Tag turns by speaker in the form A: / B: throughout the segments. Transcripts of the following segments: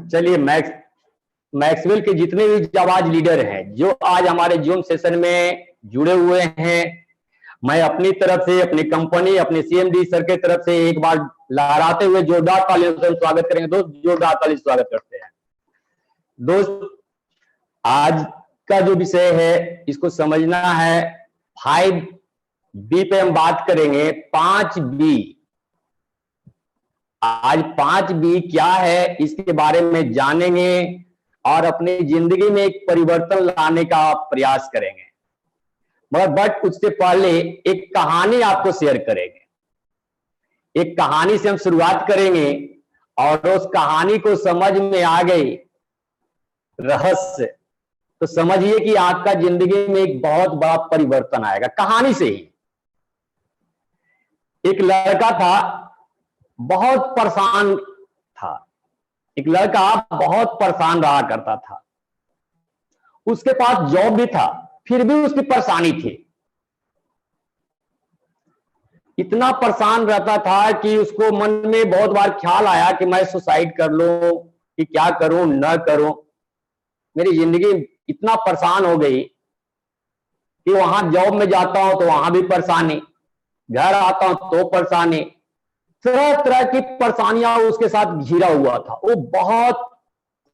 A: चलिए, मैक्सवेल के जितने भी जाबाज लीडर हैं जो आज हमारे जूम सेशन में जुड़े हुए हैं, मैं अपनी तरफ से, अपनी कंपनी, अपने सीएमडी सर के तरफ से एक बार लहराते हुए जोरदार तालियों से स्वागत करेंगे। दोस्त, जोरदार ताली स्वागत करते हैं। दोस्त, आज का जो विषय है इसको समझना है। 5B पे हम बात करेंगे। 5B, आज 5B क्या है इसके बारे में जानेंगे और अपनी जिंदगी में एक परिवर्तन लाने का प्रयास करेंगे। बट उससे पहले एक कहानी आपको शेयर करेंगे। एक कहानी से हम शुरुआत करेंगे और उस कहानी को समझ में आ गई रहस्य, तो समझिए कि आपका जिंदगी में एक बहुत बड़ा परिवर्तन आएगा कहानी से ही। एक लड़का था, बहुत परेशान था। एक लड़का बहुत परेशान रहा करता था। उसके पास जॉब भी था, फिर भी उसकी परेशानी थी। इतना परेशान रहता था कि उसको मन में बहुत बार ख्याल आया कि मैं सुसाइड कर लूं, कि क्या करूं न करूं। मेरी जिंदगी इतना परेशान हो गई कि वहां जॉब में जाता हूं तो वहां भी परेशानी, घर आता हूं तो परेशानी, तरह तरह की परेशानियां उसके साथ घिरा हुआ था। वो बहुत,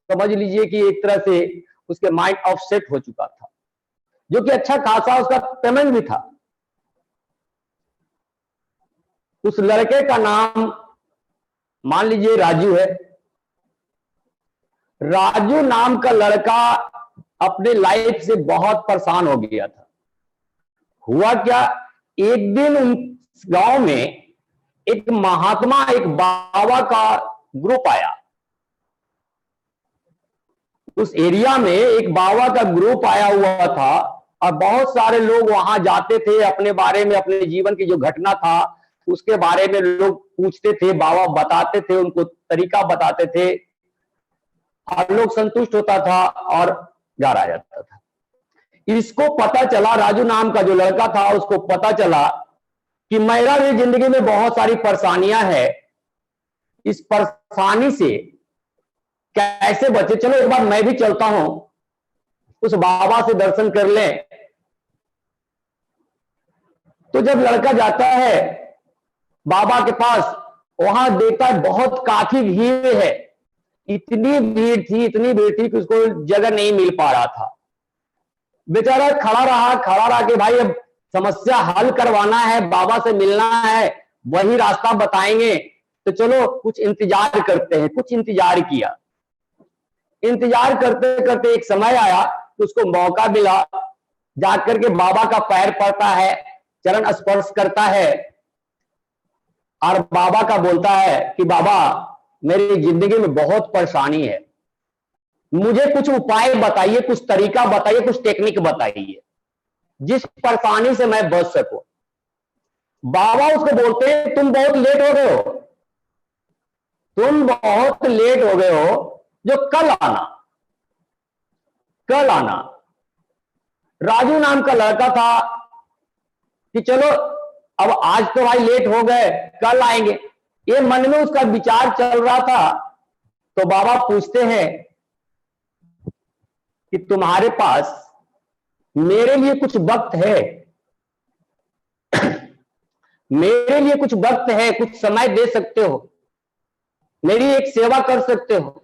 A: समझ लीजिए कि एक तरह से उसके माइंड अपसेट हो चुका था, जो कि अच्छा खासा उसका पेमेंट भी था। उस लड़के का नाम मान लीजिए राजू है। राजू नाम का लड़का अपने लाइफ से बहुत परेशान हो गया था। हुआ क्या, एक दिन उन गांव में एक महात्मा, एक बाबा का ग्रुप आया। उस एरिया में एक बाबा का ग्रुप आया हुआ था और बहुत सारे लोग वहां जाते थे, अपने बारे में, अपने जीवन की जो घटना था उसके बारे में लोग पूछते थे। बाबा बताते थे, उनको तरीका बताते थे और लोग संतुष्ट होता था और घर आ जाता था। इसको पता चला, राजू नाम का जो लड़का था उसको पता चला कि मेरा भी जिंदगी में बहुत सारी परेशानियां हैं, इस परेशानी से कैसे बचे। चलो एक बार मैं भी चलता हूं, उस बाबा से दर्शन कर लें। तो जब लड़का जाता है बाबा के पास, वहां देखता है बहुत काफी भीड़ है। इतनी भीड़ थी कि उसको जगह नहीं मिल पा रहा था। बेचारा खड़ा रहा कि भाई अब समस्या हल करवाना है, बाबा से मिलना है, वही रास्ता बताएंगे, तो चलो कुछ इंतजार करते हैं। कुछ इंतजार किया। इंतजार करते करते एक समय आया तो उसको मौका मिला, जाकर के बाबा का पैर पड़ता है, चरण स्पर्श करता है और बाबा का बोलता है कि बाबा, मेरी जिंदगी में बहुत परेशानी है, मुझे कुछ उपाय बताइए, कुछ तरीका बताइए, कुछ टेक्निक बताइए जिस परेशानी से मैं बच सकूं। बाबा उसको बोलते हैं, तुम बहुत लेट हो गए हो, तुम बहुत लेट हो गए हो, जो कल आना। राजू नाम का लड़का था कि चलो अब आज तो भाई लेट हो गए, कल आएंगे, ये मन में उसका विचार चल रहा था। तो बाबा पूछते हैं कि तुम्हारे पास मेरे लिए कुछ वक्त है? मेरे लिए कुछ वक्त है, कुछ समय दे सकते हो, मेरी एक सेवा कर सकते हो?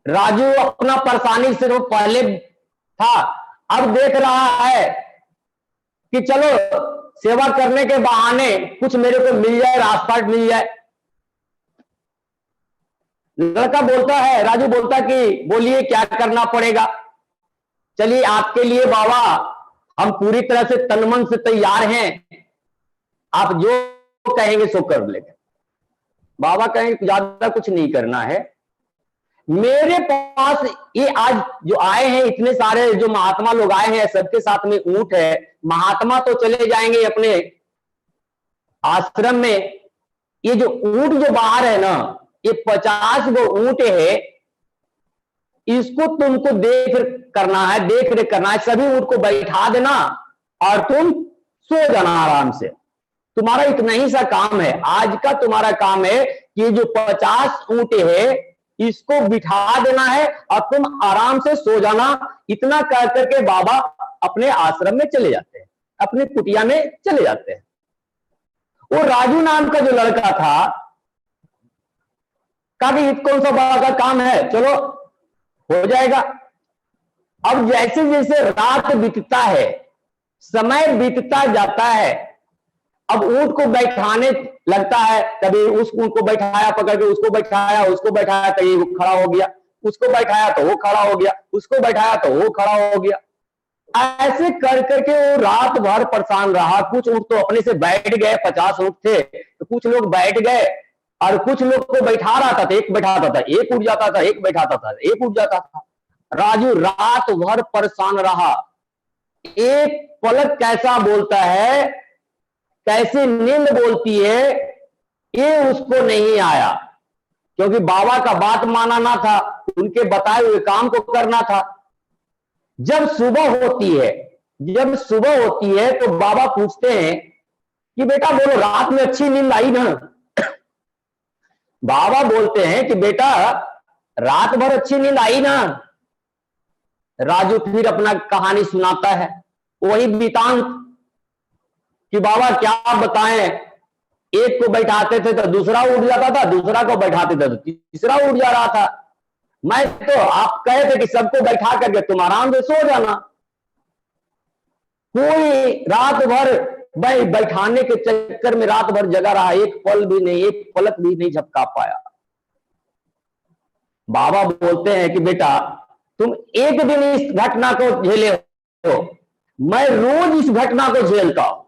A: राजू अपना परेशानी से वो पहले था, अब देख रहा है कि चलो सेवा करने के बहाने कुछ मेरे को मिल जाए, रास्ता मिल जाए। लड़का बोलता है, राजू बोलता कि बोलिए क्या करना पड़ेगा? चलिए आपके लिए बाबा हम पूरी तरह से तन मन से तैयार हैं, आप जो कहेंगे सो कर लेंगे। बाबा कहेंगे ज्यादा कुछ नहीं करना है, मेरे पास ये आज जो आए हैं, इतने सारे जो महात्मा लोग आए हैं, सबके साथ में ऊंट है। महात्मा तो चले जाएंगे अपने आश्रम में, ये जो ऊंट जो बाहर है ना, ये 50 गो ऊंट है, इसको तुमको देख रेख करना है। सभी ऊंट को बैठा देना और तुम सो जाना आराम से। तुम्हारा इतना ही सा काम है आज का। तुम्हारा काम है कि जो 50 ऊंट है इसको बिठा देना है और तुम आराम से सो जाना। इतना कह करके बाबा अपने आश्रम में चले जाते हैं, अपनी कुटिया में चले जाते हैं। वो राजू नाम का जो लड़का था, कहा कि कौन सा बड़ा का काम है, चलो हो जाएगा। अब जैसे जैसे रात बीतता है, समय बीतता जाता है, अब ऊंट को बैठाने लगता है, कभी उस ऊंट को बैठाया पकड़ के, उसको बैठाया, उसको बैठाया, कहीं वो खड़ा हो गया, उसको बैठाया तो वो खड़ा हो गया, उसको बैठाया तो वो खड़ा हो गया। ऐसे कर करके वो रात भर परेशान रहा। कुछ ऊंट तो अपने से बैठ गए, 50 ऊंट थे तो कुछ लोग बैठ गए, और कुछ लोग को बैठा रहा था, एक बैठाता था, एक उठ जाता था, एक बैठाता था, एक उठ जाता था। राजू रात भर परेशान रहा। एक पलक कैसा बोलता है, कैसे नींद बोलती है, ये उसको नहीं आया, क्योंकि बाबा का बात माना ना था, उनके बताए हुए काम को करना था। जब सुबह होती है तो बाबा पूछते हैं कि बेटा बोलो, रात में अच्छी नींद आई ना? बाबा बोलते हैं कि बेटा रात भर अच्छी नींद आई ना? राजू फिर अपना कहानी सुनाता है, वही वृतांत कि बाबा क्या बताएं, एक को बैठाते थे तो दूसरा उठ जाता था, दूसरा को बैठाते थे तो तीसरा उठ जा रहा था। मैं तो आप कहे थे कि सबको बैठा करके तुम आराम से सो जाना। कोई रात भर बैठाने के चक्कर में रात भर जगा रहा, एक पल भी नहीं, एक पलक भी नहीं झपका पाया। बाबा बोलते हैं कि बेटा तुम एक दिन इस घटना को झेले हो, मैं रोज इस घटना को झेलता हूं।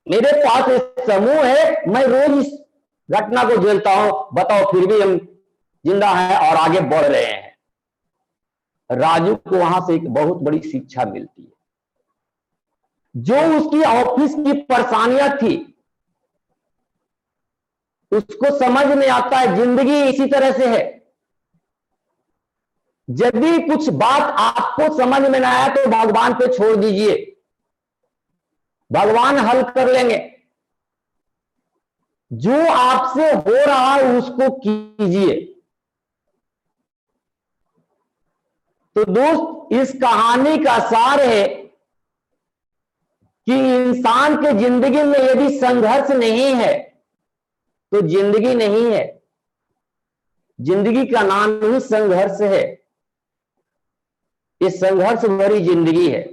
A: मेरे पास एक समूह है, मैं रोज इस घटना को झेलता हूं, बताओ फिर भी हम जिंदा हैं और आगे बढ़ रहे हैं। राजू को वहां से एक बहुत बड़ी शिक्षा मिलती है। जो उसकी ऑफिस की परेशानियां थी, उसको समझ में आता है जिंदगी इसी तरह से है। यदि कुछ बात आपको समझ में ना आया तो भगवान पे छोड़ दीजिए, भगवान हल कर लेंगे। जो आपसे हो रहा है उसको कीजिए। तो दोस्त, इस कहानी का सार है कि इंसान के जिंदगी में यदि संघर्ष नहीं है तो जिंदगी नहीं है। जिंदगी का नाम ही संघर्ष है, ये संघर्ष भरी जिंदगी है।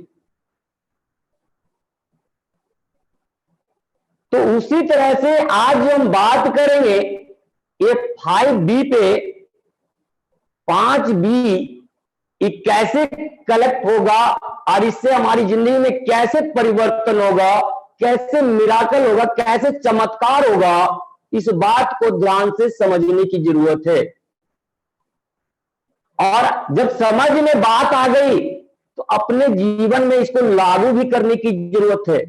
A: तो उसी तरह से आज जो हम बात करेंगे, ये 5B पे 5B कैसे कलेक्ट होगा और इससे हमारी जिंदगी में कैसे परिवर्तन होगा, कैसे मिराकल होगा, कैसे चमत्कार होगा, इस बात को ध्यान से समझने की जरूरत है। और जब समझ में बात आ गई तो अपने जीवन में इसको लागू भी करने की जरूरत है।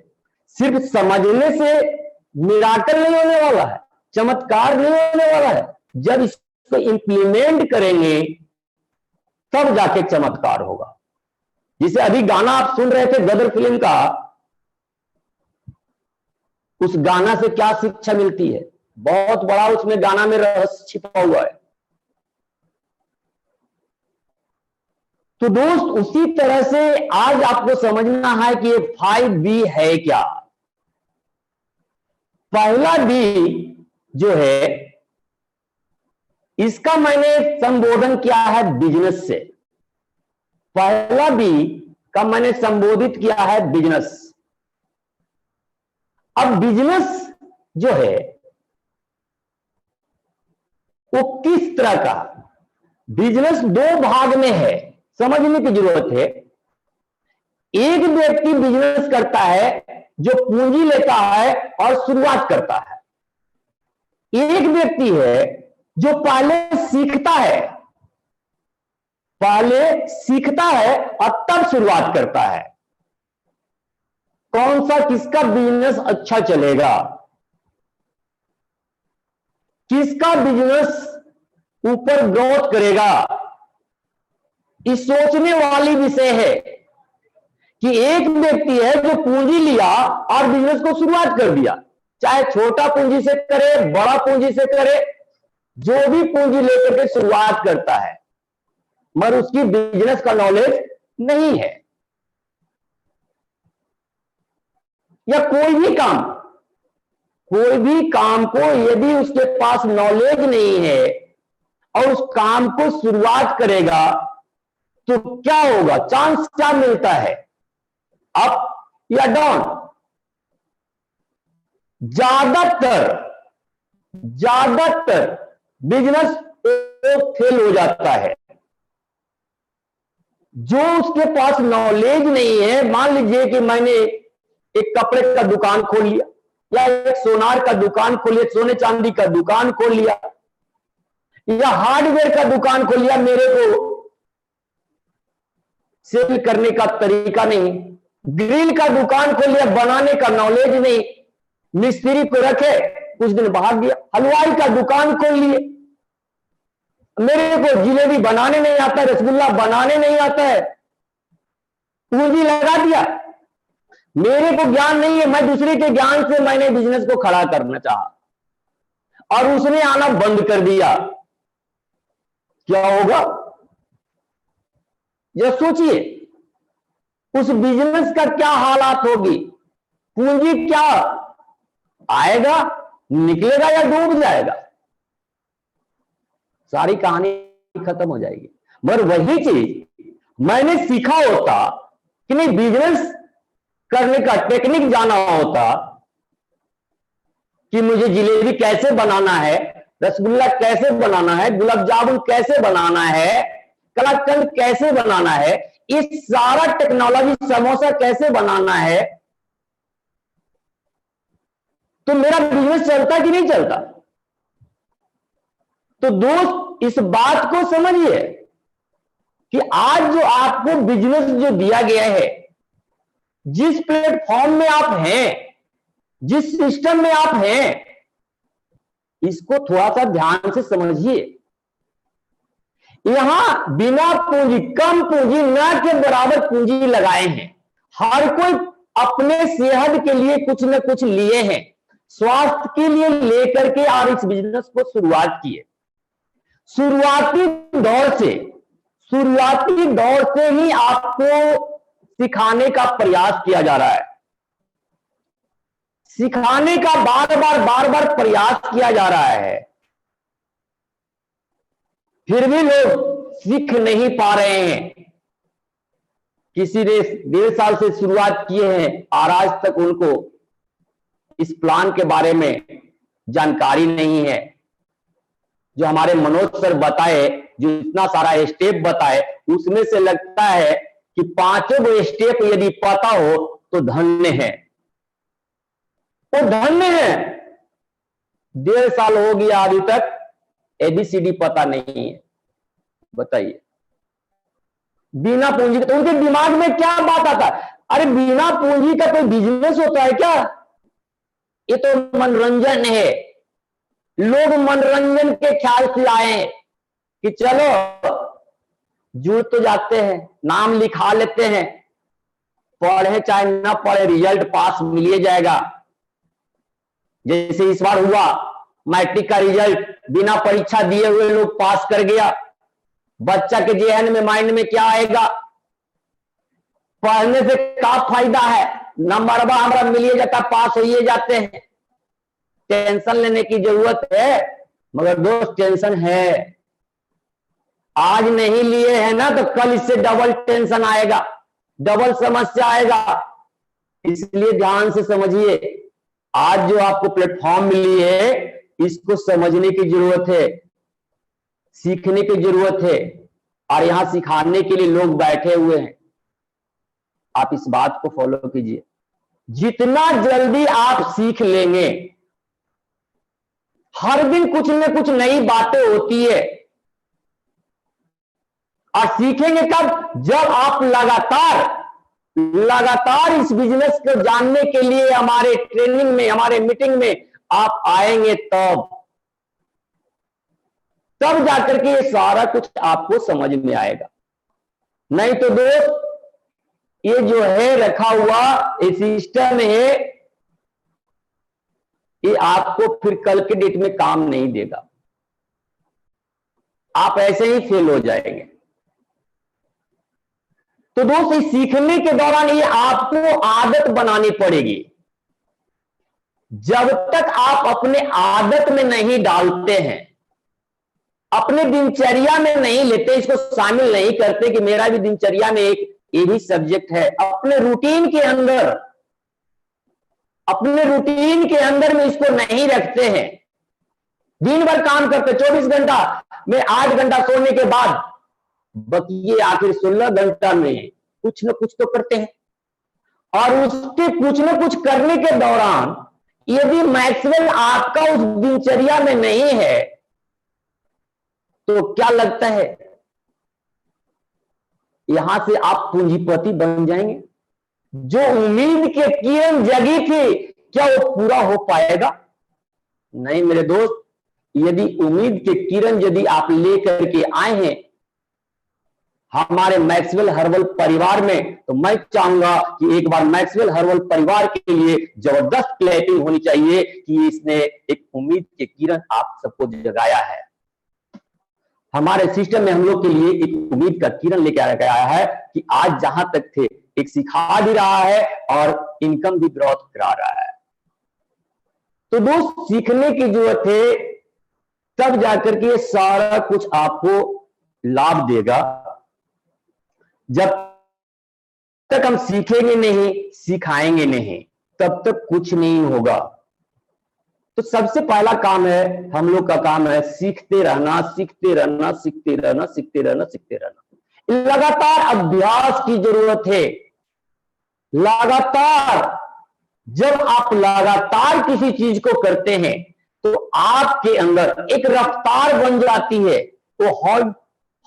A: सिर्फ समझने से मिराकल नहीं होने वाला है, चमत्कार नहीं होने वाला है। जब इसको इंप्लीमेंट करेंगे तब जाके चमत्कार होगा। जिसे अभी गाना आप सुन रहे थे गदर फिल्म का, उस गाना से क्या शिक्षा मिलती है? बहुत बड़ा उसमें गाना में रहस्य छिपा हुआ है। तो दोस्त, उसी तरह से आज आपको समझना है कि ये 5B है क्या। पहला B जो है, इसका मैंने संबोधन किया है बिजनेस से। पहला B का मैंने संबोधित किया है बिजनेस। अब बिजनेस जो है वो किस तरह का? बिजनेस 2 भाग में है, समझने की जरूरत है। एक व्यक्ति बिजनेस करता है जो पूंजी लेता है और शुरुआत करता है। एक व्यक्ति है जो पहले सीखता है और तब शुरुआत करता है। कौन सा, किसका बिजनेस अच्छा चलेगा, किसका बिजनेस ऊपर ग्रोथ करेगा, इस सोचने वाली विषय है। कि एक व्यक्ति है जो पूंजी लिया और बिजनेस को शुरुआत कर दिया, चाहे छोटा पूंजी से करे, बड़ा पूंजी से करे, जो भी पूंजी लेकर के शुरुआत करता है मगर उसकी बिजनेस का नॉलेज नहीं है, या कोई भी काम को यदि उसके पास नॉलेज नहीं है और उस काम को शुरुआत करेगा तो क्या होगा, चांस क्या मिलता है, अप या डाउन? ज्यादातर बिजनेस फेल हो जाता है। जो उसके पास नॉलेज नहीं है, मान लीजिए कि मैंने एक कपड़े का दुकान खोल लिया या एक सोनार का दुकान खोल लिया, सोने चांदी का दुकान खोल लिया या हार्डवेयर का दुकान खोल लिया, मेरे को सेल करने का तरीका नहीं, ग्रिल का दुकान खोल लिया, बनाने का नॉलेज नहीं, मिस्त्री को रखे, कुछ दिन भाग गया, हलवाई का दुकान खोल लिए, मेरे को जिलेबी बनाने नहीं आता है, रसगुल्ला बनाने नहीं आता है, पूंजी लगा दिया, मेरे को ज्ञान नहीं है, मैं दूसरे के ज्ञान से मैंने बिजनेस को खड़ा करना चाहा और उसने आना बंद कर दिया, क्या होगा? यह सोचिए उस बिजनेस का क्या हालात होगी, पूंजी क्या आएगा, निकलेगा या डूब जाएगा, सारी कहानी खत्म हो जाएगी। मगर वही चीज मैंने सीखा होता कि नहीं, बिजनेस करने का टेक्निक जाना होता कि मुझे जिलेबी कैसे बनाना है, रसगुल्ला कैसे बनाना है, गुलाब जामुन कैसे बनाना है, कलाकंद कैसे बनाना है, इस सारा टेक्नोलॉजी, समोसा कैसे बनाना है, तो मेरा बिजनेस चलता कि नहीं चलता? तो दोस्त इस बात को समझिए कि आज जो आपको बिजनेस जो दिया गया है, जिस प्लेटफॉर्म में आप हैं, जिस सिस्टम में आप हैं, इसको थोड़ा सा ध्यान से समझिए। यहां बिना पूंजी, कम पूंजी, न के बराबर पूंजी लगाए हैं। हर कोई अपने सेहत के लिए कुछ न कुछ लिए हैं, स्वास्थ्य के लिए लेकर के और इस बिजनेस को शुरुआत किए। शुरुआती दौर से ही आपको सिखाने का प्रयास किया जा रहा है, सिखाने का बार बार प्रयास किया जा रहा है, फिर भी लोग सीख नहीं पा रहे हैं। किसी ने 1.5 साल से शुरुआत किए हैं और आज तक उनको इस प्लान के बारे में जानकारी नहीं है। जो हमारे मनोज सर बताए, जो इतना सारा स्टेप बताए, उसमें से लगता है कि 5 स्टेप यदि पता हो तो धन्य है, वो धन्य है। 1.5 साल हो गया, अभी तक ABCD पता नहीं है, बताइए। बिना पूंजी के, तो उनके दिमाग में क्या बात आता है, अरे बिना पूंजी का कोई बिजनेस होता है क्या? ये तो मनोरंजन है। लोग मनोरंजन के ख्याल से आए कि चलो जुड़ तो जाते हैं, नाम लिखा लेते हैं, पढ़े चाहे ना पढ़े रिजल्ट पास मिल जाएगा। जैसे इस बार हुआ, मैट्रिक का रिजल्ट बिना परीक्षा दिए हुए लोग पास कर गया। बच्चा के जेहन में, माइंड में क्या आएगा, पढ़ने से क्या फायदा है, नंबर हमारा मिल जाता, पास हो जाते हैं, टेंशन लेने की जरूरत है। मगर दोस्त टेंशन है, आज नहीं लिए है ना तो कल इससे डबल टेंशन आएगा, डबल समस्या आएगा। इसलिए ध्यान से समझिए, आज जो आपको प्लेटफॉर्म मिली है, इसको समझने की जरूरत है, सीखने की जरूरत है, और यहां सिखाने के लिए लोग बैठे हुए हैं। आप इस बात को फॉलो कीजिए। जितना जल्दी आप सीख लेंगे, हर दिन कुछ न कुछ नई बातें होती है, और सीखेंगे कब? जब आप लगातार इस बिजनेस को जानने के लिए हमारे ट्रेनिंग में, हमारे मीटिंग में आप आएंगे, तब जाकर के ये सारा कुछ आपको समझ में आएगा। नहीं तो दोस्त, ये जो है रखा हुआ ये सिस्टम है, ये आपको फिर कल के डेट में काम नहीं देगा। आप ऐसे ही फेल हो जाएंगे। तो दोस्त, इस सीखने के दौरान ये आपको आदत बनानी पड़ेगी। जब तक आप अपने आदत में नहीं डालते हैं, अपने दिनचर्या में नहीं लेते, इसको शामिल नहीं करते कि मेरा भी दिनचर्या में एक ये भी सब्जेक्ट है, अपने रूटीन के अंदर, अपने रूटीन के अंदर में इसको नहीं रखते हैं, दिन भर काम करते 24 घंटा में 8 घंटा सोने के बाद बकिए आखिर 16 घंटा में कुछ न कुछ तो करते हैं। और उसके कुछ न कुछ करने के दौरान यदि मैक्सवेल आपका उस दिनचर्या में नहीं है तो क्या लगता है यहां से आप पूंजीपति बन जाएंगे? जो उम्मीद के किरण जगी थी, क्या वो पूरा हो पाएगा? नहीं मेरे दोस्त, यदि उम्मीद के किरण यदि आप लेकर के आए हैं हमारे मैक्सवेल हर्बल परिवार में, तो मैं चाहूंगा कि एक बार मैक्सवेल हर्बल परिवार के लिए जबरदस्त क्लैपिंग होनी चाहिए कि इसने एक उम्मीद के किरण आप सबको जगाया है। हमारे सिस्टम में हम लोग के लिए एक उम्मीद का किरण लेकर आ गया है कि आज जहां तक थे एक सिखा भी रहा है और इनकम भी ग्रोथ करा रहा है। तो दोस्त, सीखने की जरूरत है, तब जाकर के सारा कुछ आपको लाभ देगा। जब तक हम सीखेंगे नहीं, सिखाएंगे नहीं, तब तक कुछ नहीं होगा। तो सबसे पहला काम है, हम लोग का काम है सीखते रहना, सीखते रहना, सीखते रहना, सीखते रहना, सीखते रहना। लगातार अभ्यास की जरूरत है। लगातार, जब आप लगातार किसी चीज को करते हैं तो आपके अंदर एक रफ्तार बन जाती है। वो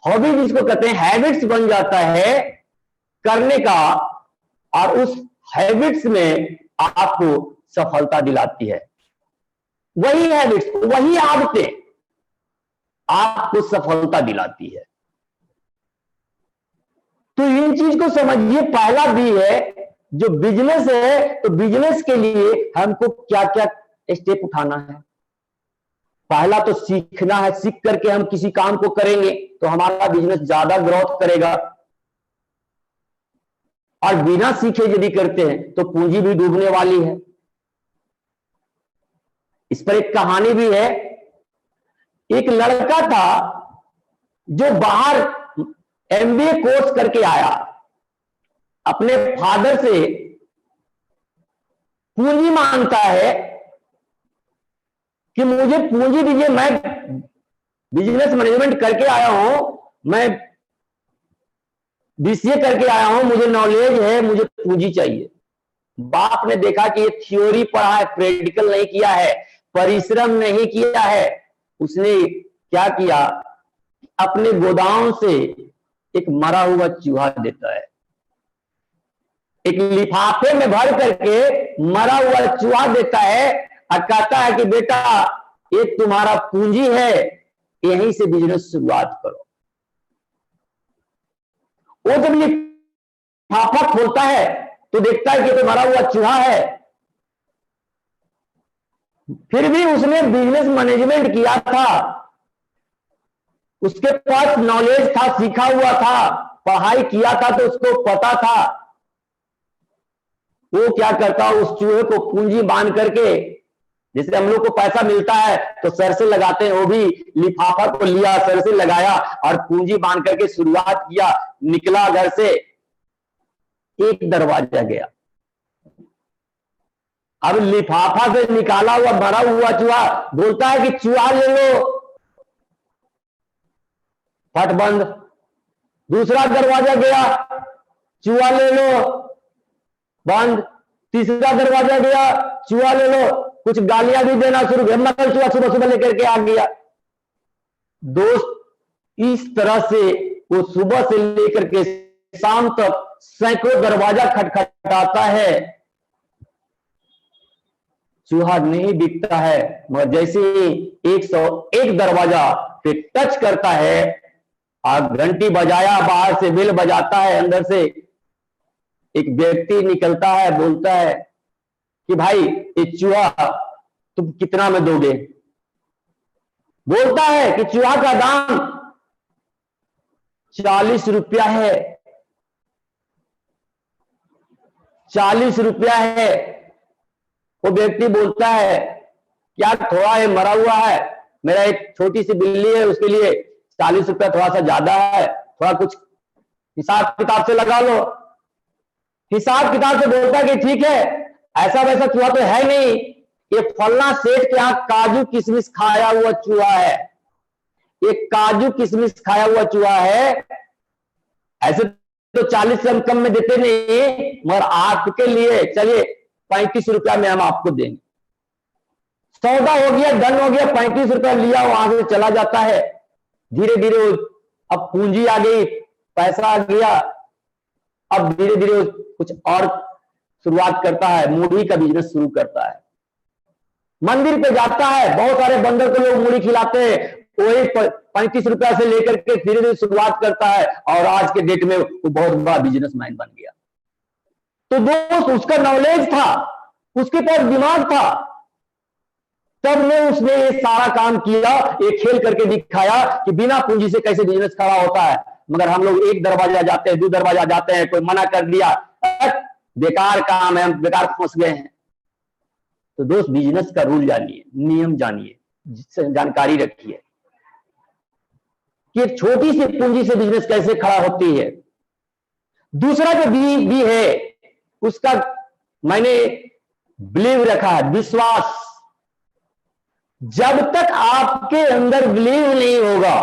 A: हॉबी जिसको कहते हैं, हैबिट्स बन जाता है करने का, और उस हैबिट्स में आपको सफलता दिलाती है। वही हैबिट्स, वही आदतें आपको सफलता दिलाती है। तो इन चीज को समझिए। पहला भी है जो बिजनेस है, तो बिजनेस के लिए हमको क्या क्या स्टेप उठाना है। पहला तो सीखना है। सीख करके हम किसी काम को करेंगे तो हमारा बिजनेस ज्यादा ग्रोथ करेगा। और बिना सीखे यदि करते हैं तो पूंजी भी डूबने वाली है। इस पर एक कहानी भी है। एक लड़का था जो बाहर एमबीए कोर्स करके आया, अपने फादर से पूंजी मांगता है कि मुझे पूंजी दीजिए, मैं बिजनेस मैनेजमेंट करके आया हूं, मैं बीसीए करके आया हूं, मुझे नॉलेज है, मुझे पूंजी चाहिए। बाप ने देखा कि ये थ्योरी पढ़ा है, प्रैक्टिकल नहीं किया है, परिश्रम नहीं किया है। उसने क्या किया, अपने गोदाम से एक मरा हुआ चूहा देता है, एक लिफाफे में भर करके मरा हुआ चूहा देता है और कहता है कि बेटा ये तुम्हारा पूंजी है, यहीं से बिजनेस शुरुआत करो। वो जब लिफाफा खोलता है तो देखता है कि तो मरा हुआ चूहा है। फिर भी उसने बिजनेस मैनेजमेंट किया था, उसके पास नॉलेज था, सीखा हुआ था, पढ़ाई किया था, तो उसको पता था। वो क्या करता, उस चूहे को पूंजी बांध करके, जैसे हम लोग को पैसा मिलता है तो सर से लगाते हैं, वो भी लिफाफा को लिया, सर से लगाया और पूंजी बांध करके शुरुआत किया। निकला घर से, एक दरवाजा गया। अब लिफाफा से निकाला हुआ मरा हुआ चूहा बोलता है कि चूहा ले लो, फट बंद। दूसरा दरवाजा गया, चूहा ले लो, बंद। तीसरा दरवाजा गया, चूहा ले लो, कुछ गालियां भी देना शुरू किया, मगर चूहा सुबह सुबह लेकर के आ गया। दोस्त, इस तरह से वो सुबह से लेकर के शाम तक सैकड़ों दरवाजा खटखटाता है, चूहा नहीं दिखता है। मगर जैसे ही 101 दरवाजा पे टच करता है, और घंटी बजाया, बाहर से बेल बजाता है, अंदर से एक व्यक्ति निकलता है, बोलता है कि भाई ये चूहा तुम कितना में दोगे? बोलता है कि चूहा का दाम ₹40 है, ₹40 है। वो व्यक्ति बोलता है यार थोड़ा ये मरा हुआ है, मेरा एक छोटी सी बिल्ली है, उसके लिए ₹40 थोड़ा सा ज्यादा है, थोड़ा कुछ हिसाब किताब से लगा लो। हिसाब किताब से बोलता है कि ठीक है, ऐसा वैसा चूहा तो है नहीं, ये फलना सेठ के यहाँ काजू किशमिश खाया हुआ चूहा है, ये काजू किशमिश खाया हुआ चूहा है। ऐसे तो 40 से हम कम में देते नहीं, मगर आपके लिए चलिए ₹35 में हम आपको देंगे। सौदा हो गया, डन हो गया, ₹35 लिया, वहां से चला जाता है। धीरे धीरे अब पूंजी आ गई, पैसा आ गया, अब धीरे धीरे कुछ और शुरुआत करता है, मूढ़ी का बिजनेस शुरू करता है। मंदिर पे जाता है, बहुत सारे बंदर को लोग मूढ़ी खिलाते हैं, वही ₹35 से लेकर के धीरे धीरे शुरुआत करता है, और आज के डेट में वो बहुत बड़ा बिजनेसमैन बन गया। तो दोस्त उसका नॉलेज था, उसके पास दिमाग था, तब ने उसने ये सारा काम किया, ये खेल करके दिखाया कि बिना पूंजी से कैसे बिजनेस खड़ा होता है। मगर हम लोग एक दरवाजा जाते हैं, 2 दरवाजा जाते हैं, कोई मना कर दिया, बेकार काम है, हम बेकार फंस गए हैं। तो दोस्त बिजनेस का रूल जानिए, नियम जानिए, जानकारी रखिए कि एक छोटी सी पूंजी से बिजनेस कैसे खड़ा होती है। दूसरा जो बी है उसका मैंने बिलीव रखा है, विश्वास। जब तक आपके अंदर बिलीव नहीं होगा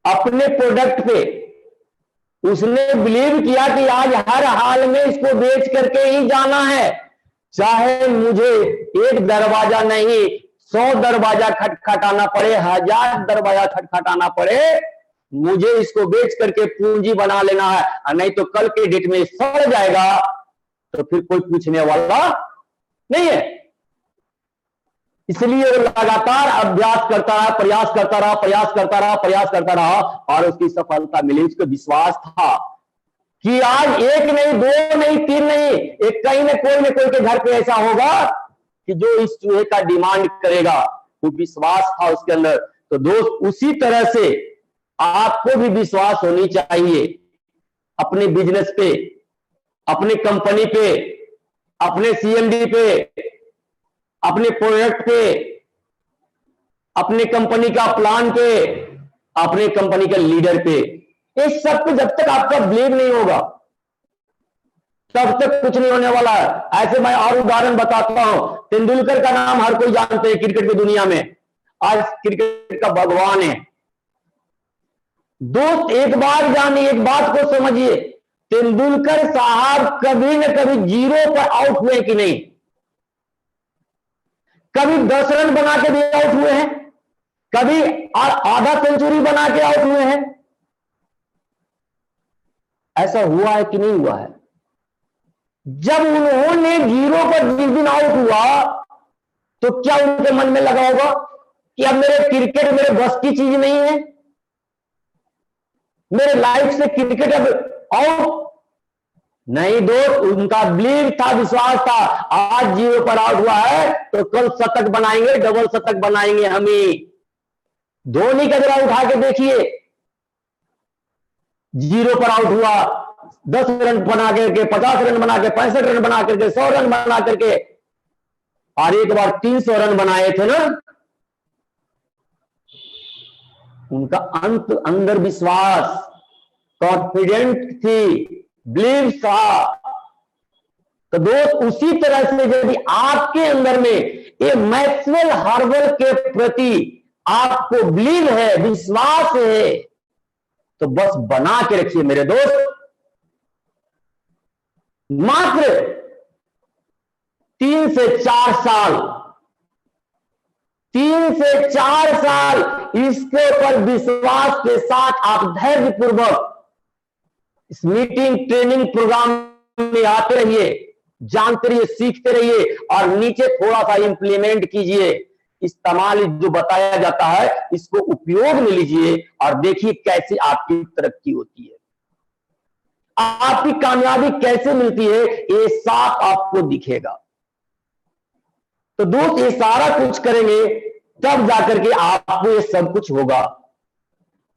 A: अपने प्रोडक्ट पे, उसने बिलीव किया कि आज हर हाल में इसको बेच करके ही जाना है, चाहे मुझे एक दरवाजा नहीं 100 दरवाजा खटखटाना पड़े, 1000 दरवाजा खटखटाना पड़े, मुझे इसको बेच करके पूंजी बना लेना है, नहीं तो कल के डेट में सड़ जाएगा तो फिर कोई पूछने वाला नहीं है। इसलिए वो लगातार अभ्यास करता रहा, प्रयास करता रहा, प्रयास करता रहा, प्रयास करता रहा, और उसकी सफलता मिली। उसको विश्वास था कि आज 1 नहीं, 2 नहीं, 3 नहीं, एक कहीं न कोई के घर पे ऐसा होगा कि जो इस चूहे का डिमांड करेगा। वो विश्वास था उसके अंदर। तो दोस्त उसी तरह से आपको भी विश्वास होनी चाहिए अपने बिजनेस पे, अपनी कंपनी पे, अपने सीएमडी पे, अपने प्रोडक्ट पे, अपने कंपनी का प्लान पे, अपने कंपनी के लीडर पे। इस सब पे जब तक आपका बिलीव नहीं होगा तब तक कुछ नहीं होने वाला है। ऐसे मैं और उदाहरण बताता हूं। तेंदुलकर का नाम हर कोई जानते हैं क्रिकेट की दुनिया में, आज क्रिकेट का भगवान है। दोस्त एक बार जानिए, एक बात को समझिए, तेंदुलकर साहब कभी न कभी 0 पर आउट हुए कि नहीं? कभी 10 रन बना के भी आउट हुए हैं, कभी आधा सेंचुरी बना के आउट हुए हैं। ऐसा हुआ है कि नहीं हुआ है? जब उन्होंने 0 पर जिस दिन आउट हुआ तो क्या उनके मन में लगा होगा कि अब मेरे क्रिकेट मेरे बस की चीज नहीं है, मेरे लाइफ से क्रिकेट अब आउट नहीं? दोस्त उनका बिलीव था, विश्वास था, आज 0 पर आउट हुआ है तो कल शतक बनाएंगे, डबल शतक बनाएंगे हम ही। धोनी का जरा उठा के देखिए, 0 पर आउट हुआ, 10 रन बना करके, 50 रन बना के, 65 रन बना करके, 100 रन बना करके, और एक बार 300 रन बनाए थे ना। उनका अंदर विश्वास, कॉन्फिडेंट थी, बिलीव था। तो दोस्त उसी तरह से यदि आपके अंदर में ये मैक्सवेल हार्बर के प्रति आपको बिलीव है, विश्वास है, तो बस बना के रखिए मेरे दोस्त। मात्र 3 से 4 साल, 3 से 4 साल इसके ऊपर विश्वास के साथ आप धैर्यपूर्वक इस मीटिंग ट्रेनिंग प्रोग्राम में आते रहिए, जानते रहिए, सीखते रहिए, और नीचे थोड़ा सा इंप्लीमेंट कीजिए। इस्तेमाल जो बताया जाता है इसको उपयोग में लीजिए और देखिए कैसे आपकी तरक्की होती है, आपकी कामयाबी कैसे मिलती है, ये साफ आपको दिखेगा। तो दोस्त ये सारा कुछ करेंगे तब जाकर के आपको ये सब कुछ होगा।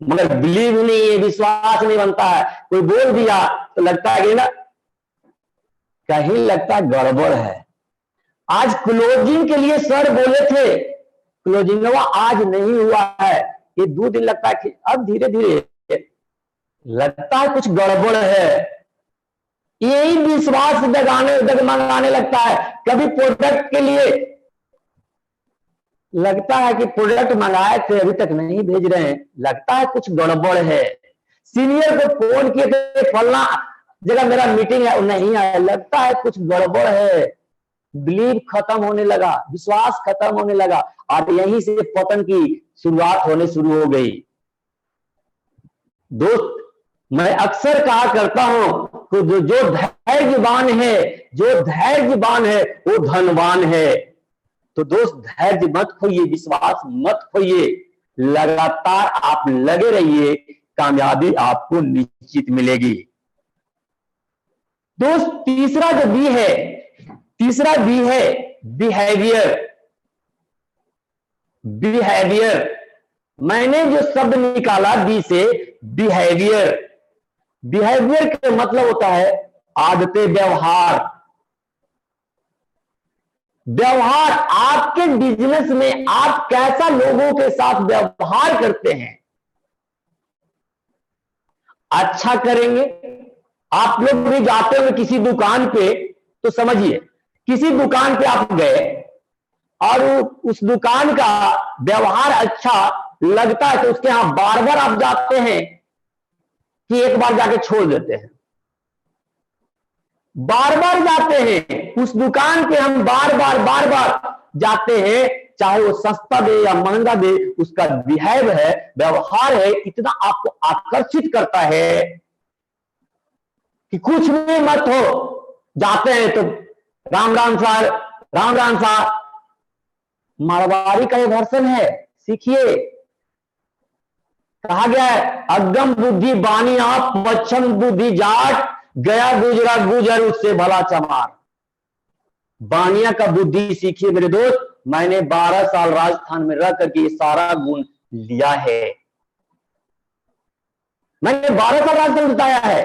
A: मगर बिलीव ही नहीं है, विश्वास नहीं बनता है। कोई बोल दिया तो लगता है कि ना कहीं लगता है गड़बड़ है। आज क्लोजिंग के लिए सर बोले थे, क्लोजिंग हुआ, आज नहीं हुआ है, ये 2 दिन लगता है कि अब धीरे धीरे लगता है कुछ गड़बड़ है। यही विश्वास डगमगाने लगता है। कभी प्रोडक्ट के लिए लगता है कि प्रोडक्ट मंगाए थे अभी तक नहीं भेज रहे हैं, लगता है कुछ गड़बड़ है। सीनियर को फोन किए थे, फलना जगह मेरा मीटिंग है, नहीं आया, लगता है कुछ गड़बड़ है। बिलीव खत्म होने लगा, विश्वास खत्म होने लगा, और यहीं से पतन की शुरुआत होने शुरू हो गई। दोस्त, मैं अक्सर कहा करता हूं कि जो धैर्यवान है, जो धैर्यवान है वो धनवान है। तो दोस्त, धैर्य मत खोइए, विश्वास मत खोइए, लगातार आप लगे रहिए, कामयाबी आपको निश्चित मिलेगी। दोस्त, तीसरा जो बी है, तीसरा बी है बिहेवियर। बिहेवियर, मैंने जो शब्द निकाला बी से, बिहेवियर। बिहेवियर का मतलब होता है आदतें, व्यवहार। व्यवहार, आपके बिजनेस में आप कैसा लोगों के साथ व्यवहार करते हैं। अच्छा करेंगे। आप लोग भी जाते हो किसी दुकान पे, तो समझिए किसी दुकान पे आप गए और उस दुकान का व्यवहार अच्छा लगता है, तो उसके यहां बार बार आप जाते हैं कि एक बार जाके छोड़ देते हैं। बार बार जाते हैं उस दुकान पे, हम बार बार जाते हैं, चाहे वो सस्ता दे या महंगा दे, उसका बिहेव है, व्यवहार है, इतना आपको आकर्षित करता है कि कुछ भी मत हो, जाते हैं तो राम राम सर, राम राम सर। मारवाड़ी का ये वर्षन है, सीखिए। कहा गया है, अगम बुद्धि बानी आप, मच्छम बुद्धि जाट, गया गुजरा गुजर उससे भला चमार। बानिया का बुद्धि सीखिए मेरे दोस्त। मैंने 12 साल राजस्थान में रह करके ये सारा गुण लिया है। मैंने 12 साल राजस्थान बिताया है,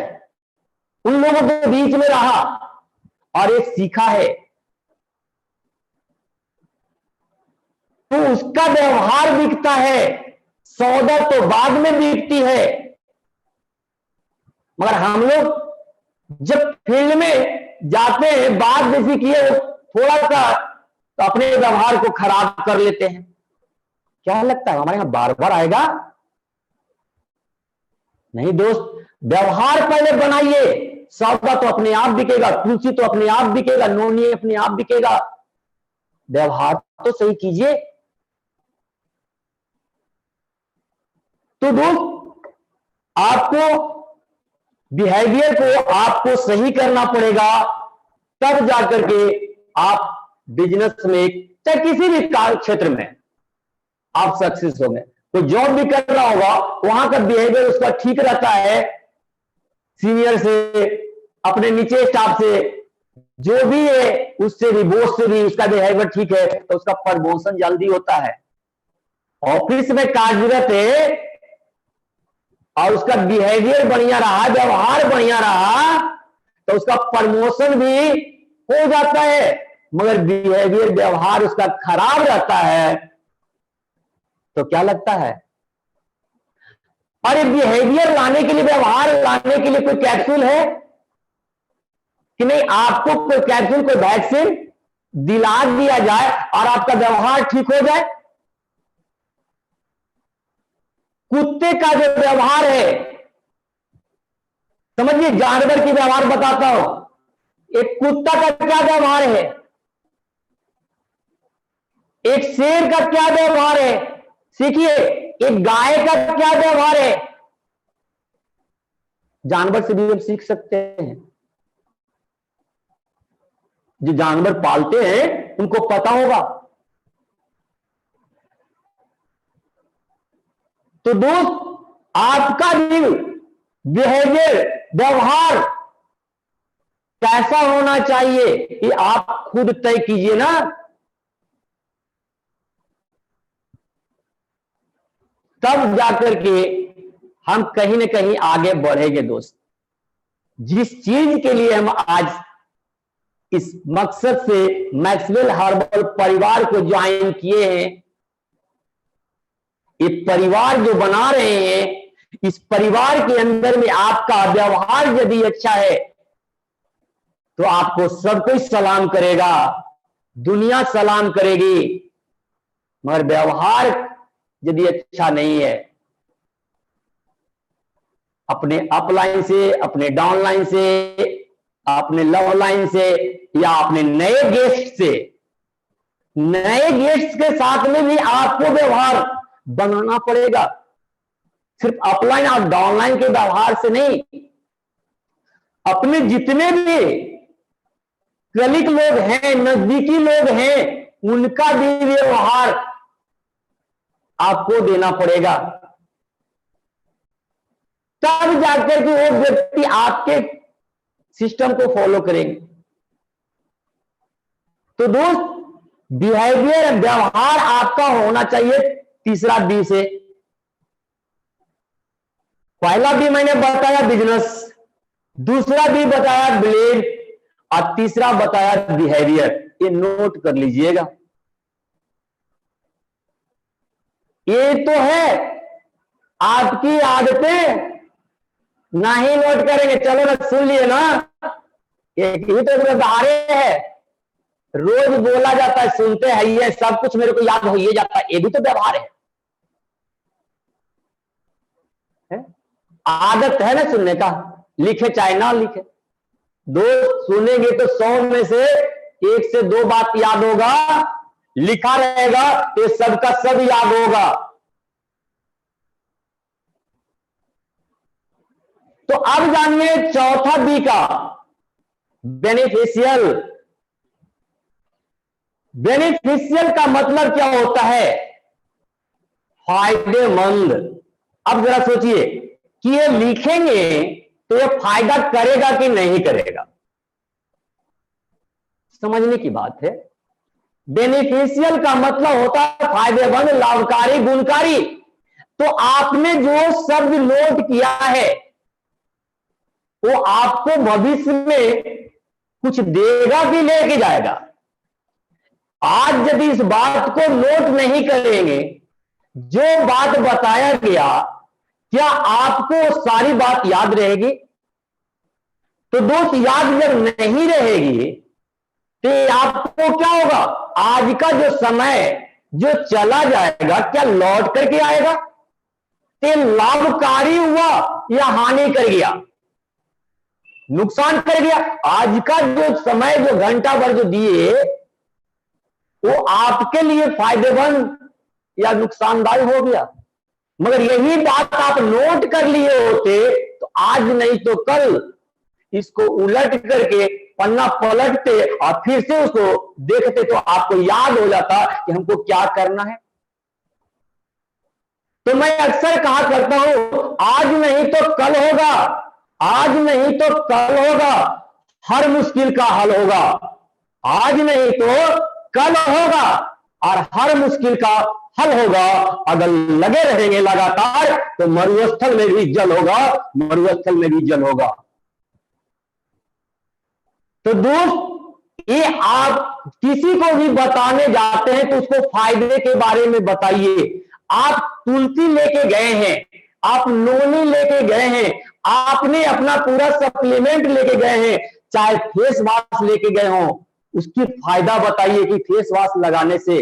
A: उन लोगों के बीच में रहा और एक सीखा है। तो उसका व्यवहार बिकता है, सौदा तो बाद में बिकती है। मगर हम लोग जब फील्ड में जाते हैं, बात जैसी किए थोड़ा सा तो अपने व्यवहार को खराब कर लेते हैं। क्या लगता है हमारे यहां बार बार आएगा? नहीं दोस्त, व्यवहार पहले बनाइए, सौदा तो अपने आप बिकेगा, तुलसी तो अपने आप बिकेगा, नोनी अपने आप बिकेगा। व्यवहार तो सही कीजिए। तो दोस्त, आपको बिहेवियर को आपको सही करना पड़ेगा, तब जाकर के आप बिजनेस में, चाहे किसी भी क्षेत्र में आप सक्सेस होंगे। कोई जॉब भी कर रहा होगा, वहां का बिहेवियर उसका ठीक रहता है, सीनियर से, अपने नीचे स्टाफ से, जो भी है उससे भी, बॉस से भी उसका बिहेवियर ठीक है, तो उसका प्रमोशन जल्दी होता है। ऑफिस में कार्यरत है और उसका बिहेवियर बढ़िया रहा, व्यवहार बढ़िया रहा, तो उसका प्रमोशन भी हो जाता है। मगर बिहेवियर, व्यवहार उसका खराब रहता है, तो क्या लगता है? अरे बिहेवियर लाने के लिए, व्यवहार लाने के लिए कोई कैप्सूल है कि नहीं? आपको कोई कैप्सूल, कोई वैक्सीन दिला दिया जाए और आपका व्यवहार ठीक हो जाए? कुत्ते का जो व्यवहार है, समझिए, जानवर की व्यवहार बताता हूं। एक कुत्ता का क्या व्यवहार है, एक शेर का क्या व्यवहार है, सीखिए। एक गाय का क्या व्यवहार है, जानवर से भी हम सीख सकते हैं। जो जानवर पालते हैं उनको पता होगा। तो दोस्त, आपका भी बिहेवियर, व्यवहार कैसा होना चाहिए, ये आप खुद तय कीजिए ना। तब जाकर के हम कहीं ना कहीं आगे बढ़ेंगे दोस्त। जिस चीज के लिए हम आज इस मकसद से मैक्सवेल हर्बल परिवार को ज्वाइन किए हैं, ये परिवार जो बना रहे हैं, इस परिवार के अंदर में आपका व्यवहार यदि अच्छा है तो आपको सब कोई सलाम करेगा, दुनिया सलाम करेगी। मगर व्यवहार यदि अच्छा नहीं है, अपने अपलाइन से, अपने डाउनलाइन से, अपने लव लाइन से, या अपने नए गेस्ट्स के साथ में भी आपको व्यवहार बनाना पड़ेगा। सिर्फ अपलाइन और डाउनलाइन के व्यवहार से नहीं, अपने जितने भी कलीग लोग हैं, नजदीकी लोग हैं, उनका भी व्यवहार आपको देना पड़ेगा। तब जाकर के वो व्यक्ति आपके सिस्टम को फॉलो करेंगे। तो दोस्त, बिहेवियर, व्यवहार आपका होना चाहिए तीसरा बी से। पहला बी मैंने बताया बिजनेस, दूसरा बी बताया ब्लेड, और तीसरा बताया बिहेवियर। ये नोट कर लीजिएगा। ये तो है आपकी आदतें, ना ही नोट करेंगे, चलो ना, सुन लिए ना, ये तो व्यवहार है, रोज बोला जाता है, सुनते हैं, ये सब कुछ मेरे को याद हो ही जाता है, ये भी तो व्यवहार है? आदत है ना सुनने का, लिखे चाहे ना लिखे। दोस्त, सुनेंगे तो 100 में से 1 से 2 बात याद होगा, लिखा रहेगा तो सबका सब याद होगा। तो अब जानिए चौथा बी का, बेनिफिशियल। बेनिफिशियल का मतलब क्या होता है? फायदेमंद। अब जरा सोचिए कि ये लिखेंगे तो ये फायदा करेगा कि नहीं करेगा? समझने की बात है। बेनिफिशियल का मतलब होता है फायदेमंद, लाभकारी, गुणकारी। तो आपने जो शब्द नोट किया है वो आपको भविष्य में कुछ देगा कि लेके जाएगा? आज यदि इस बात को नोट नहीं करेंगे, जो बात बताया गया, क्या आपको सारी बात याद रहेगी? तो दोस्त, याद जब नहीं रहेगी तो आपको क्या होगा? आज का जो समय जो चला जाएगा, क्या लौट करके आएगा? तो लाभकारी हुआ या हानि कर गया, नुकसान कर गया? आज का जो समय, जो घंटा भर जो दिए, वो आपके लिए फायदेमंद या नुकसानदायक हो गया? मगर यही बात आप नोट कर लिए होते तो आज नहीं तो कल इसको उलट करके पन्ना पलटते और फिर से उसको देखते तो आपको याद हो जाता कि हमको क्या करना है। तो मैं अक्सर कहा करता हूं, आज नहीं तो कल होगा, आज नहीं तो कल होगा, हर मुश्किल का हल होगा। आज नहीं तो कल होगा और हर मुश्किल का हल होगा। अगर लगे रहेंगे लगातार तो मरुस्थल में भी जल होगा, मरुस्थल में भी जल होगा। तो दोस्त, ये आप किसी को भी बताने जाते हैं तो उसको फायदे के बारे में बताइए। आप तुलसी लेके गए हैं, आप नोनी लेके गए हैं, आपने अपना पूरा सप्लीमेंट लेके गए हैं, चाहे फेस वॉश लेके गए हो, उसकी फायदा बताइए कि फेस वॉश लगाने से,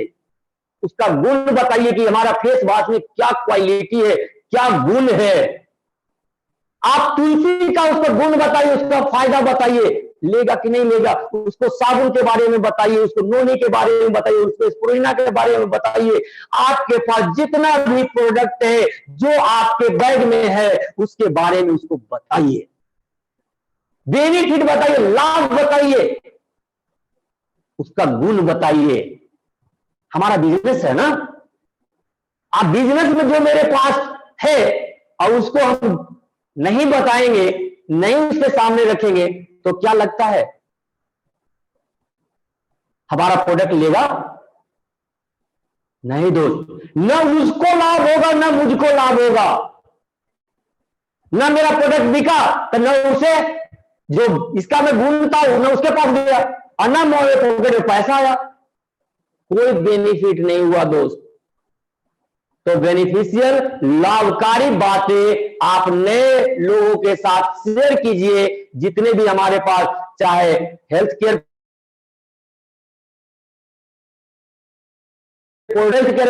A: उसका गुण बताइए कि हमारा फेस वॉश में क्या क्वालिटी है, क्या गुण है। आप तुलसी का उसका गुण बताइए, उसका फायदा बताइए, लेगा कि नहीं लेगा। उसको साबुन के बारे में बताइए, उसको नोनी के बारे में बताइए, उसको स्पुरिना के बारे में बताइए। आपके पास जितना भी प्रोडक्ट है जो आपके बैग में है उसके बारे में उसको बताइए, बेनिफिट बताइए, लाभ बताइए, उसका गुण बताइए। हमारा बिजनेस है ना, आप बिजनेस में जो मेरे पास है और उसको हम नहीं बताएंगे, नहीं उसके सामने रखेंगे तो क्या लगता है हमारा प्रोडक्ट लेगा? नहीं दोस्त, न उसको लाभ होगा न मुझको लाभ होगा। ना मेरा प्रोडक्ट बिका तो न उसे जो इसका मैं गुण था न उसके पास गया, और ना मेरे पॉकेट में पैसा आया, कोई बेनिफिट नहीं हुआ दोस्त। तो बेनिफिशियल लाभकारी बातें आप नए लोगों के साथ शेयर कीजिए, जितने भी हमारे पास चाहे हेल्थ केयर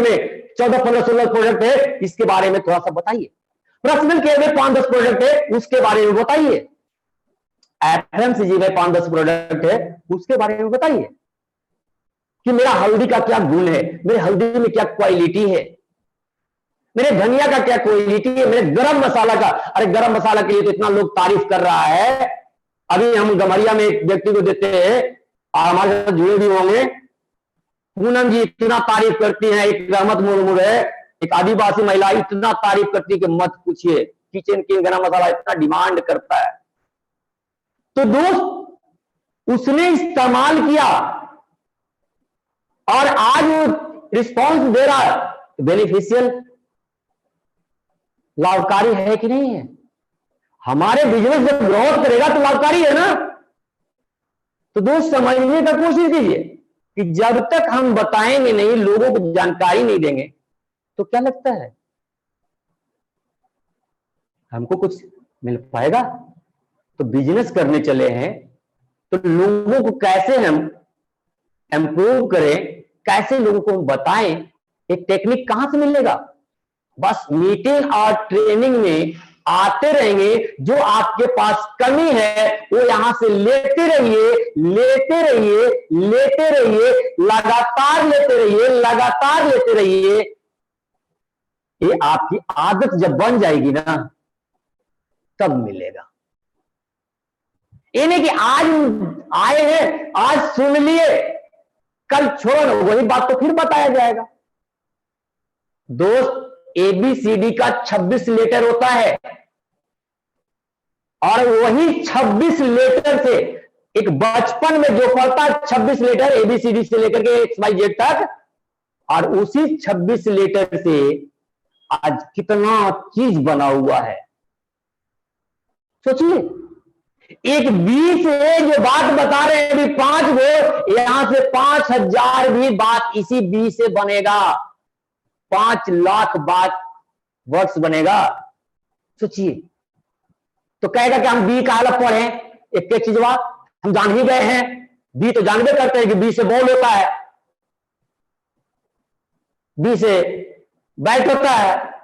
A: में 14-15-16 प्रोडक्ट है, इसके बारे में थोड़ा सा बताइए। पर्सनल केयर में 5-10 प्रोडक्ट है, उसके बारे में बताइए। एफएमसीजी में 5-10 प्रोडक्ट है, उसके बारे में बताइए कि मेरा हल्दी का क्या गुण है, मेरे हल्दी में क्या क्वालिटी है, मेरे धनिया का क्या क्वालिटी है, मेरे गरम मसाला का। अरे गरम मसाला के लिए तो इतना लोग तारीफ कर रहा है। अभी हम गमरिया में एक व्यक्ति को देते हैं, और हमारे साथ जुड़े भी होंगे, पूनम जी इतना तारीफ करती हैं, एक रहमत मुर्मू है, एक आदिवासी महिला, इतना तारीफ करती है कि मत पूछिए। किचन किंग गरम मसाला इतना डिमांड करता है। तो दोस्त उसने इस्तेमाल किया और आज वो रिस्पॉन्स दे रहा है, बेनिफिशियल लाभकारी है कि नहीं है? हमारे बिजनेस जब ग्रोथ करेगा तो लाभकारी है ना। तो दोस्त समझने का कोशिश कीजिए कि जब तक हम बताएंगे नहीं, लोगों को जानकारी नहीं देंगे, तो क्या लगता है हमको कुछ मिल पाएगा? तो बिजनेस करने चले हैं तो लोगों को कैसे हम इंप्रूव करें, कैसे लोगों को हम बताएं, एक टेक्निक कहां से मिलेगा? बस मीटिंग और ट्रेनिंग में आते रहेंगे। जो आपके पास कमी है वो यहां से लेते रहिए, लेते रहिए, लेते रहिए, लगातार लेते रहिए, लगातार लेते रहिए। ये आपकी आदत जब बन जाएगी ना, तब मिलेगा। ये नहीं कि आज आए हैं, आज सुन लिए, कल छोड़, वही बात तो फिर बताया जाएगा। दोस्त एबीसीडी का 26 लेटर होता है, और वही 26 लेटर से एक बचपन में जो पढ़ता है 26 लेटर एबीसीडी से लेकर के XYZ तक, और उसी 26 लेटर से आज कितना चीज बना हुआ है। सोचिए, एक बी से जो बात बता रहे हैं अभी 5 गो, यहां से 5000 भी बात इसी बी से बनेगा, 5 लाख बात वर्ड्स बनेगा। सोचिए, तो कहेगा कि हम बी का अलग पढ़े, एक चीज हम जान ही गए हैं, बी तो जानबे करते हैं कि बी से बॉल होता है, बी से बैट होता है।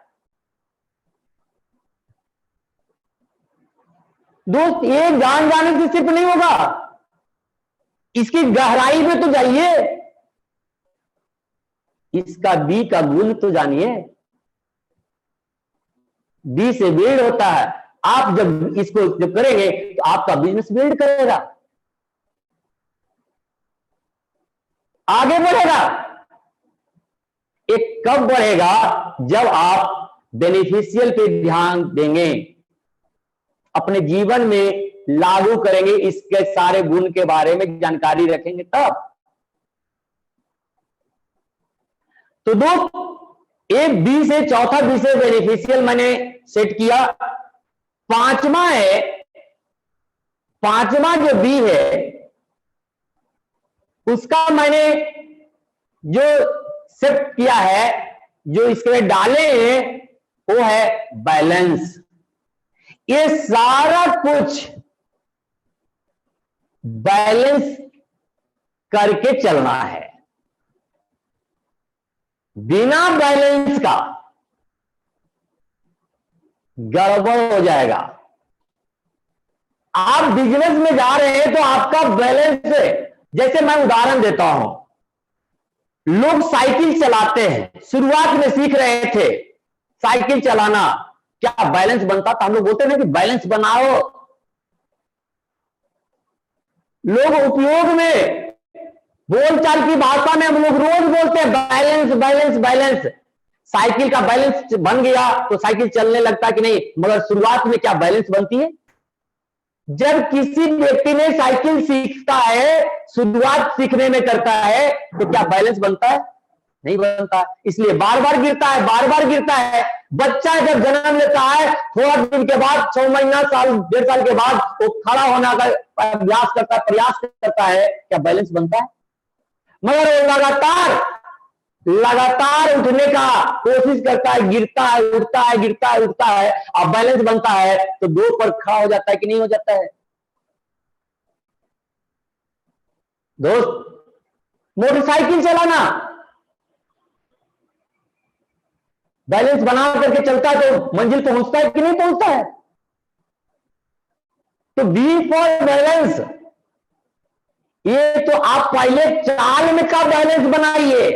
A: दोस्त ये जान जाने से सिर्फ नहीं होगा, इसकी गहराई में तो जाइए, इसका बी का गुण तो जानिए। बी से बिल्ड होता है। आप जब इसको जब करेंगे तो आपका बिजनेस बिल्ड करेगा, आगे बढ़ेगा। एक कब बढ़ेगा? जब आप बेनिफिशियल पे ध्यान देंगे, अपने जीवन में लागू करेंगे, इसके सारे गुण के बारे में जानकारी रखेंगे तब। तो दो एक बी से, चौथा बी से बेनिफिशियल मैंने सेट किया। पांचवा है, पांचवा जो बी है उसका मैंने जो सेट किया है, जो इसके डाले हैं, वो है बैलेंस। ये सारा कुछ बैलेंस करके चलना है, बिना बैलेंस का गड़बड़ हो जाएगा। आप बिजनेस में जा रहे हैं तो आपका बैलेंस है। जैसे मैं उदाहरण देता हूं, लोग साइकिल चलाते हैं, शुरुआत में सीख रहे थे साइकिल चलाना, क्या बैलेंस बनता था? हम लोग बोलते हैं कि बैलेंस बनाओ। लोग उपयोग में, बोलचाल की भाषा में हम लोग रोज बोलते हैं बैलेंस बैलेंस बैलेंस। साइकिल का बैलेंस बन गया तो साइकिल चलने लगता कि नहीं, मगर शुरुआत में क्या बैलेंस बनती है? जब किसी व्यक्ति ने साइकिल सीखता है, शुरुआत सीखने में करता है, तो क्या बैलेंस बनता है? नहीं बनता, इसलिए बार बार गिरता है, बार बार गिरता है। बच्चा जब जन्म लेता है, थोड़ा दिन के बाद, 6 महीना, साल, 1.5 साल के बाद वो खड़ा होने का अभ्यास करता है, प्रयास करता है, क्या बैलेंस बनता है? मगर वो लगातार उठने का कोशिश करता है, गिरता है, उठता है, गिरता है, उठता है। अब बैलेंस बनता है तो 2 पर खड़ा हो जाता है कि नहीं हो जाता है? दोस्त, मोटरसाइकिल चलाना बैलेंस बना करके चलता है तो मंजिल पहुंचता है कि नहीं पहुंचता है? तो बी फॉर बैलेंस, ये तो आप पहले चाल में का बैलेंस बनाइए।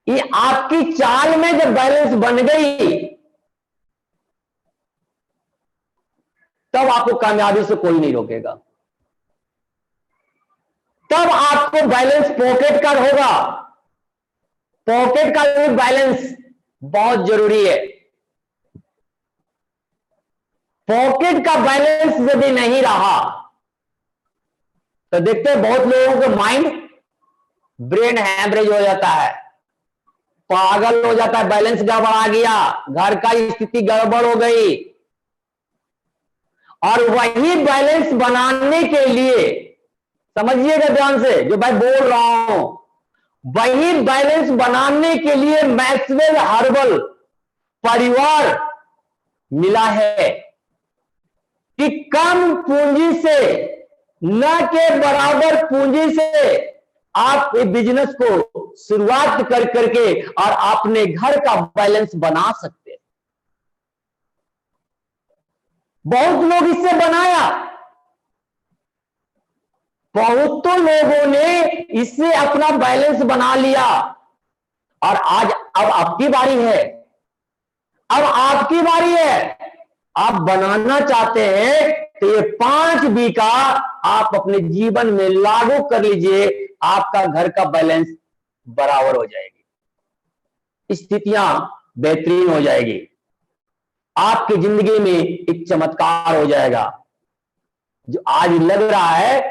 A: ये आपकी चाल में जब बैलेंस बन गई, तब आपको कामयाबी से कोई नहीं रोकेगा। तब आपको बैलेंस पॉकेट का होगा। पॉकेट का भी बैलेंस बहुत जरूरी है। पॉकेट का बैलेंस यदि नहीं रहा तो देखते हैं बहुत लोगों का माइंड, ब्रेन हैमरेज हो जाता है, पागल हो जाता है, बैलेंस गड़बड़ा गया, घर का स्थिति गड़बड़ हो गई। और वही बैलेंस बनाने के लिए, समझिएगा ध्यान से जो मैं बोल रहा हूं, वही बैलेंस बनाने के लिए मैक्सवेल हर्बल परिवार मिला है कि कम पूंजी से, न के बराबर पूंजी से आप एक बिजनेस को शुरुआत कर करके और अपने घर का बैलेंस बना सकते हैं। बहुत लोग इससे बनाया, बहुतों लोगों ने इससे अपना बैलेंस बना लिया। और आज अब आपकी बारी है, अब आपकी बारी है। आप बनाना चाहते हैं तो ये 5B का आप अपने जीवन में लागू कर लीजिए, आपका घर का बैलेंस बराबर हो जाएगी, स्थितियां बेहतरीन हो जाएगी, आपकी जिंदगी में एक चमत्कार हो जाएगा। जो आज लग रहा है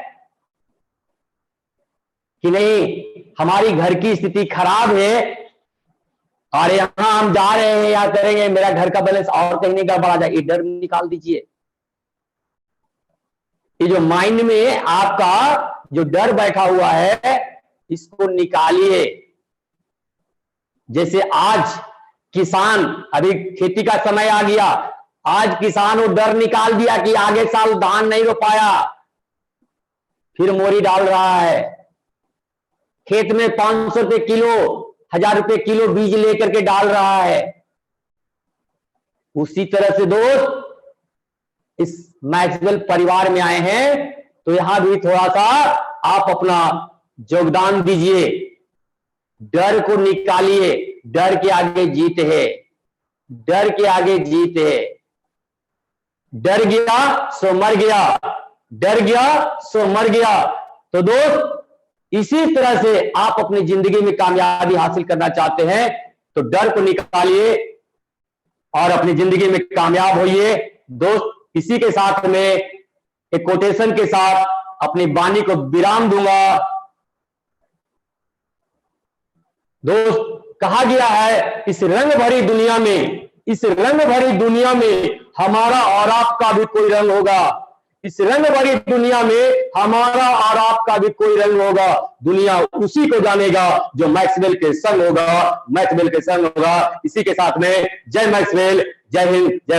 A: कि नहीं हमारी घर की स्थिति खराब है और यहां हम जा रहे हैं या करेंगे, मेरा घर का बैलेंस और कहीं नहीं गड़बड़ा जाए, ये डर निकाल दीजिए। ये जो माइंड में आपका जो डर बैठा हुआ है, इसको निकालिए। जैसे आज किसान, अभी खेती का समय आ गया, आज किसान वो डर निकाल दिया कि आगे साल धान नहीं रोपाया, फिर मोरी डाल रहा है खेत में, 500 रुपए किलो, 1000 रुपए किलो बीज लेकर के डाल रहा है। उसी तरह से दोस्त, इस मैक्सवेल परिवार में आए हैं तो यहां भी थोड़ा सा आप अपना योगदान दीजिए, डर को निकालिए। डर के आगे जीत है, डर के आगे जीत है। डर गया सो मर गया, डर गया सो मर गया। तो दोस्त, इसी तरह से आप अपनी जिंदगी में कामयाबी हासिल करना चाहते हैं तो डर को निकालिए और अपनी जिंदगी में कामयाब होइए। दोस्त, इसी के साथ में एक कोटेशन के साथ अपनी वाणी को विराम दूंगा। दोस्त, कहा गया है इस रंग भरी दुनिया में, इस रंग भरी दुनिया में हमारा और आपका भी कोई रंग होगा। इस रंग भरी दुनिया में हमारा और आपका भी कोई रंग होगा। दुनिया उसी को जानेगा जो मैक्सवेल के संग होगा, मैक्सवेल के संग होगा। इसी के साथ में जय मैक्सवेल, जय हिंद, जय